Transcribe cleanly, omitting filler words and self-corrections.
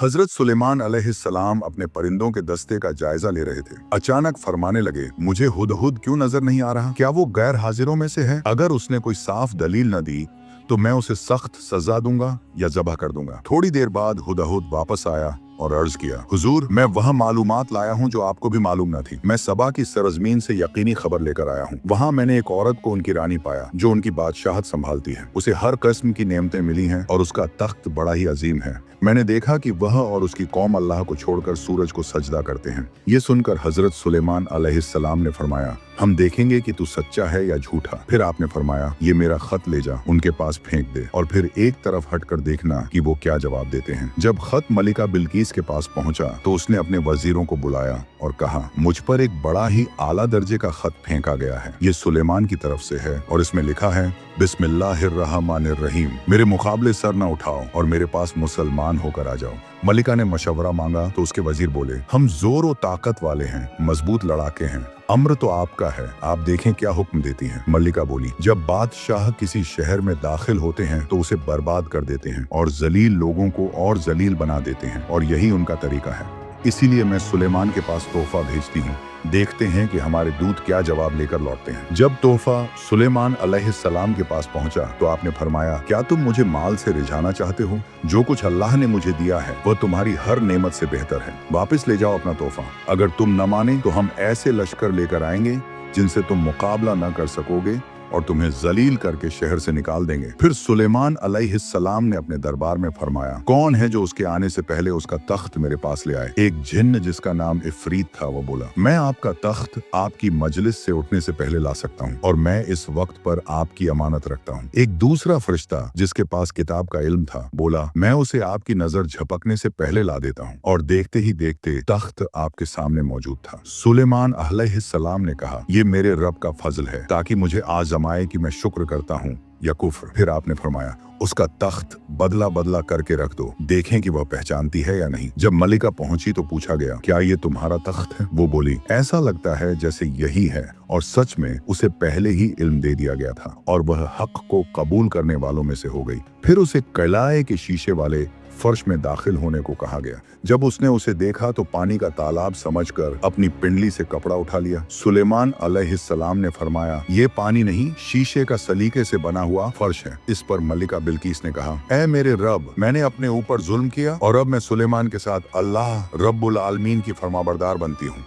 हजरत सुलेमान अलैहिस्सलाम अपने परिंदों के दस्ते का जायजा ले रहे थे। अचानक फरमाने लगे, मुझे हुदहुद क्यों नजर नहीं आ रहा? क्या वो गैर हाजिरों में से है? अगर उसने कोई साफ दलील न दी तो मैं उसे सख्त सजा दूंगा या जबह कर दूंगा। थोड़ी देर बाद हुदहुद वापस आया और अर्ज किया, हुजूर, मैं वह मालूमात लाया हूँ जो आपको भी मालूम न थी। मैं सबा की सरजमीन से यकीनी खबर लेकर आया हूँ। वहाँ मैंने एक औरत को उनकी रानी पाया जो उनकी बादशाहत संभालती है। उसे हर किस्म की नेमतें मिली हैं और उसका तख्त बड़ा ही अजीम है। मैंने देखा कि वह और उसकी कौम अल्लाह को छोड़कर सूरज को सजदा करते हैं। ये सुनकर हजरत सुलेमान अलैहिस्सलाम ने फरमाया, हम देखेंगे कि तू सच्चा है या झूठा। फिर आपने फरमाया, ये मेरा खत ले जा, उनके पास फेंक दे और फिर एक तरफ हटकर देखना कि वो क्या जवाब देते हैं। जब खत मलिका बिल्किस के पास पहुंचा तो उसने अपने वजीरों को बुलाया और कहा, मुझ पर एक बड़ा ही आला दर्जे का खत फेंका गया है। ये सुलेमान की तरफ से है और इसमें लिखा है, बिस्मिल्लाहिर्रहमानिर्रहीम। मेरे मुकाबले सर न उठाओ और मेरे पास मुसलमान होकर आ जाओ। मलिका ने मशवरा मांगा तो उसके वजीर बोले, हम जोर और ताकत वाले हैं, मजबूत लड़ाके हैं, अम्र तो आपका है, आप देखें क्या हुक्म देती हैं। मलिका बोली, जब बादशाह किसी शहर में दाखिल होते हैं तो उसे बर्बाद कर देते हैं और जलील लोगों को और जलील बना देते हैं और यही उनका तरीका है। इसीलिए मैं सुलेमान के पास तोहफा भेजती हूँ, देखते हैं कि हमारे दूत क्या जवाब लेकर लौटते हैं। जब तोहफा सुलेमान अलैहिस्सलाम के पास पहुंचा तो आपने फरमाया, क्या तुम मुझे माल से रिझाना चाहते हो? जो कुछ अल्लाह ने मुझे दिया है वह तुम्हारी हर नेमत से बेहतर है। वापस ले जाओ अपना तोहफा। अगर तुम न माने तो हम ऐसे लश्कर लेकर आएंगे जिनसे तुम मुकाबला न कर सकोगे और तुम्हें जलील करके शहर से निकाल देंगे। फिर सुलेमान अलैहिस्सलाम ने अपने दरबार में फरमाया, कौन है जो उसके आने से पहले उसका तख्त मेरे पास ले आए? एक जिन्न जिसका नाम इफरीत था वो बोला, मैं आपका तख्त आपकी मजलिस से उठने से पहले ला सकता हूँ और मैं इस वक्त पर आपकी अमानत रखता हूँ। एक दूसरा फरिश्ता जिसके पास किताब का इल्म था बोला, मैं उसे आपकी नजर झपकने से पहले ला देता हूँ और देखते ही देखते तख्त आपके सामने मौजूद था। सुलेमान अलैहिस्सलाम ने कहा, ये मेरे रब का फजल है ताकि मुझे आजमाए कि मैं शुक्र करता हूँ या कुफ्र। फिर आपने फरमाया, उसका तख्त बदला बदला करके रख दो, देखें कि वह पहचानती है या नहीं। जब मलिका पहुंची तो पूछा गया, क्या ये तुम्हारा तख्त है? वो बोली, ऐसा लगता है जैसे यही है। और सच में उसे पहले ही इल्म दे दिया गया था और वह हक को कबूल करने वालों में से हो गई। फिर उसे कलाए के शीशे वाले फर्श में दाखिल होने को कहा गया। जब उसने उसे देखा तो पानी का तालाब समझकर अपनी पिंडली से कपड़ा उठा लिया। सुलेमान अलैहिस्सलाम ने फरमाया, ये पानी नहीं, शीशे का सलीके से बना हुआ फर्श है। इस पर मलिका बिल्किस ने कहा, ऐ मेरे रब, मैंने अपने ऊपर जुल्म किया और अब मैं सुलेमान के साथ अल्लाह रब्बुल आलमीन की फरमाबरदार बनती हूँ।